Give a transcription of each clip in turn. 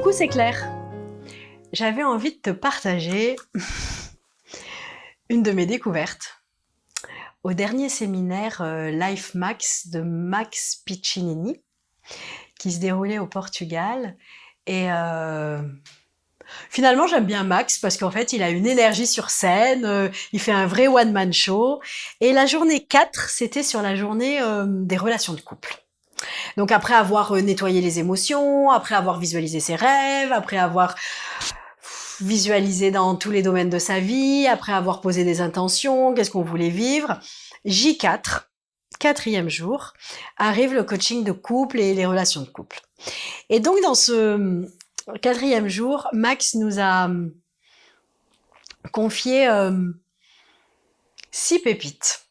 Coucou, c'est Claire. J'avais envie de te partager une de mes découvertes au dernier séminaire Life Max de Max Piccinini qui se déroulait au Portugal. Et finalement, j'aime bien Max parce qu'en fait, il a une énergie sur scène, il fait un vrai one-man show. Et la journée 4, c'était sur la journée des relations de couple. Donc après avoir nettoyé les émotions, après avoir visualisé ses rêves, après avoir visualisé dans tous les domaines de sa vie, après avoir posé des intentions, qu'est-ce qu'on voulait vivre, J4, quatrième jour, arrive le coaching de couple et les relations de couple. Et donc dans ce quatrième jour, Max nous a confié 6 pépites.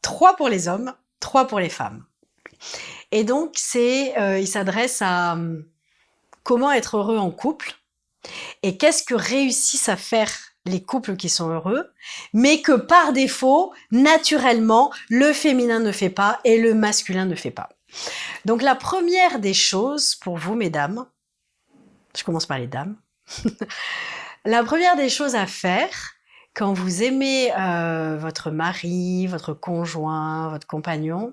3 pour les hommes, 3 pour les femmes. Et donc, il s'adresse à comment être heureux en couple et qu'est-ce que réussissent à faire les couples qui sont heureux, mais que par défaut, naturellement, le féminin ne fait pas et le masculin ne fait pas. Donc, la première des choses pour vous, mesdames, je commence par les dames, la première des choses à faire quand vous aimez votre mari, votre conjoint, votre compagnon,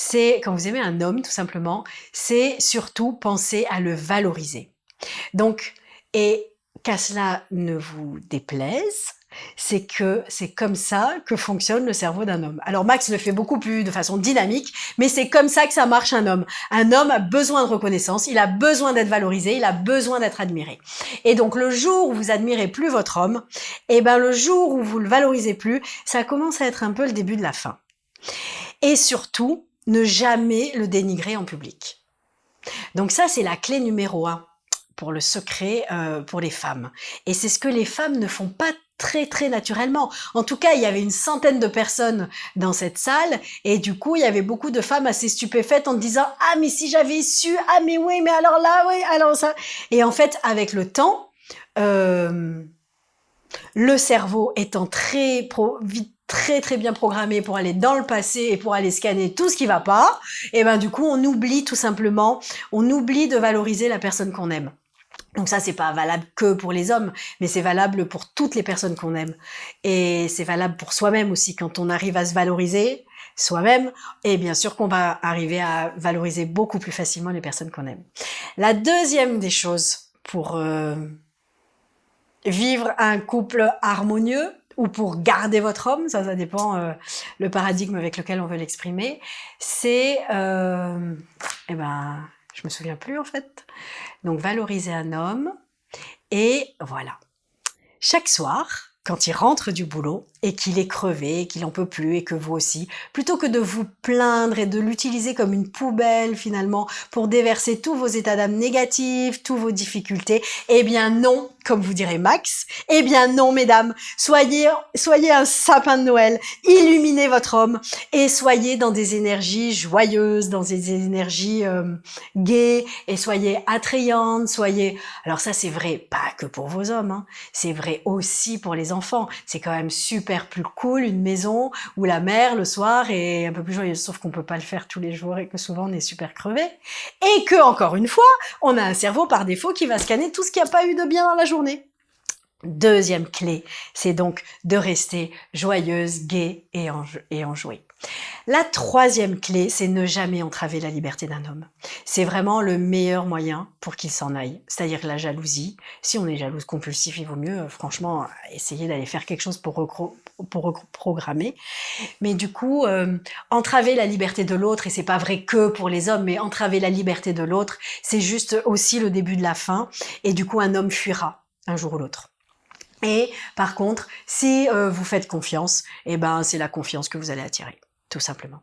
c'est quand vous aimez un homme, tout simplement, c'est surtout penser à le valoriser. Donc, et qu'à cela ne vous déplaise, c'est que c'est comme ça que fonctionne le cerveau d'un homme. Alors Max le fait beaucoup plus de façon dynamique, mais c'est comme ça que ça marche un homme. Un homme a besoin de reconnaissance, il a besoin d'être valorisé, il a besoin d'être admiré. Et donc le jour où vous admirez plus votre homme, et ben le jour où vous le valorisez plus, ça commence à être un peu le début de la fin. Et surtout, ne jamais le dénigrer en public. Donc ça, c'est la clé numéro 1 pour le secret pour les femmes. Et c'est ce que les femmes ne font pas très naturellement. En tout cas, il y avait une centaine de personnes dans cette salle et du coup, il y avait beaucoup de femmes assez stupéfaites en disant « Ah, mais si j'avais su, ah, mais oui, mais alors là, oui, alors ça... » Et en fait, avec le temps, le cerveau étant très bien programmé pour aller dans le passé et pour aller scanner tout ce qui va pas, et ben du coup on oublie tout simplement, on oublie de valoriser la personne qu'on aime. Donc ça, c'est pas valable que pour les hommes, mais c'est valable pour toutes les personnes qu'on aime. Et c'est valable pour soi-même aussi, quand on arrive à se valoriser soi-même, et bien sûr qu'on va arriver à valoriser beaucoup plus facilement les personnes qu'on aime. La deuxième des choses pour vivre un couple harmonieux, ou pour garder votre homme, ça dépend le paradigme avec lequel on veut l'exprimer, c'est, je me souviens plus en fait, donc valoriser un homme, et voilà. Chaque soir, quand il rentre du boulot et qu'il est crevé, qu'il en peut plus et que vous aussi, plutôt que de vous plaindre et de l'utiliser comme une poubelle finalement pour déverser tous vos états d'âme négatifs, tous vos difficultés, eh bien non, comme vous dirait Max, eh bien non mesdames, soyez un sapin de Noël, illuminez votre homme et soyez dans des énergies joyeuses, dans des énergies gaies et soyez attrayantes, soyez... Alors ça c'est vrai, pas que pour vos hommes, hein. C'est vrai aussi pour les enfants. C'est quand même super plus cool une maison où la mère le soir est un peu plus joyeuse, sauf qu'on peut pas le faire tous les jours et que souvent on est super crevé. Et que, encore une fois, on a un cerveau par défaut qui va scanner tout ce qui n'a pas eu de bien dans la journée. Deuxième clé, c'est donc de rester joyeuse, gaie et enjouée. La troisième clé, c'est ne jamais entraver la liberté d'un homme. C'est vraiment le meilleur moyen pour qu'il s'en aille. C'est-à-dire la jalousie. Si on est jalouse compulsif, il vaut mieux, franchement, essayer d'aller faire quelque chose pour reprogrammer. Mais du coup, entraver la liberté de l'autre, et c'est pas vrai que pour les hommes, mais entraver la liberté de l'autre, c'est juste aussi le début de la fin. Et du coup, un homme fuira un jour ou l'autre. Et par contre, si vous faites confiance, eh ben c'est la confiance que vous allez attirer, tout simplement.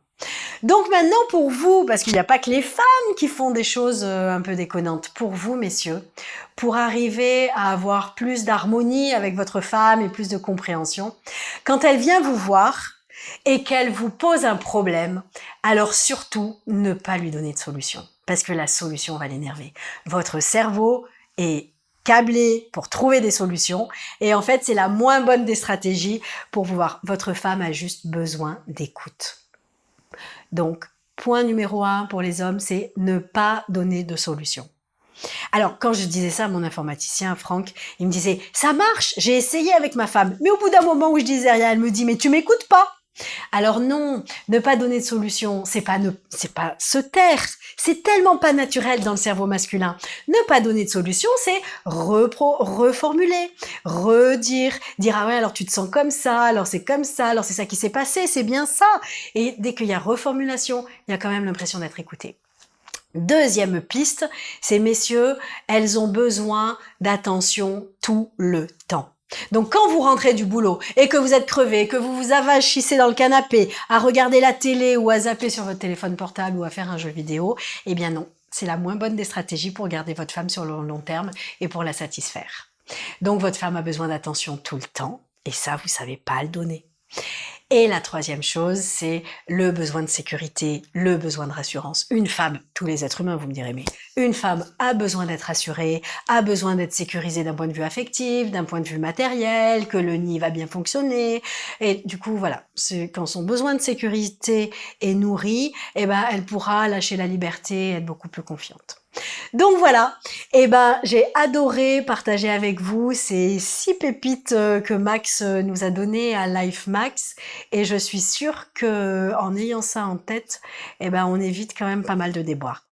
Donc maintenant pour vous, parce qu'il n'y a pas que les femmes qui font des choses un peu déconnantes, pour vous messieurs, pour arriver à avoir plus d'harmonie avec votre femme et plus de compréhension, quand elle vient vous voir et qu'elle vous pose un problème, alors surtout ne pas lui donner de solution, parce que la solution va l'énerver. Votre cerveau est câblé pour trouver des solutions. Et en fait, c'est la moins bonne des stratégies pour pouvoir... Votre femme a juste besoin d'écoute. Donc, point numéro 1 pour les hommes, c'est ne pas donner de solution. Alors, quand je disais ça à mon informaticien, Franck, il me disait, ça marche, j'ai essayé avec ma femme. Mais au bout d'un moment où je disais rien, elle me dit, mais tu m'écoutes pas. Alors non, ne pas donner de solution, c'est pas se taire. C'est tellement pas naturel dans le cerveau masculin. Ne pas donner de solution, c'est reformuler, redire, dire ah ouais alors tu te sens comme ça, alors c'est comme ça, alors c'est ça qui s'est passé, c'est bien ça. Et dès qu'il y a reformulation, il y a quand même l'impression d'être écouté. Deuxième piste, ces messieurs, elles ont besoin d'attention tout le temps. Donc quand vous rentrez du boulot et que vous êtes crevé, que vous vous avachissez dans le canapé à regarder la télé ou à zapper sur votre téléphone portable ou à faire un jeu vidéo, eh bien non, c'est la moins bonne des stratégies pour garder votre femme sur le long terme et pour la satisfaire. Donc votre femme a besoin d'attention tout le temps et ça, vous savez pas le donner. Et la troisième chose, c'est le besoin de sécurité, le besoin de rassurance. Une femme, tous les êtres humains, vous me direz, mais une femme a besoin d'être rassurée, a besoin d'être sécurisée d'un point de vue affectif, d'un point de vue matériel, que le nid va bien fonctionner. Et du coup, voilà, quand son besoin de sécurité est nourri, eh ben, elle pourra lâcher la liberté et être beaucoup plus confiante. Donc voilà, j'ai adoré partager avec vous ces 6 pépites que Max nous a données à Life Max et je suis sûre que en ayant ça en tête, on évite quand même pas mal de déboires.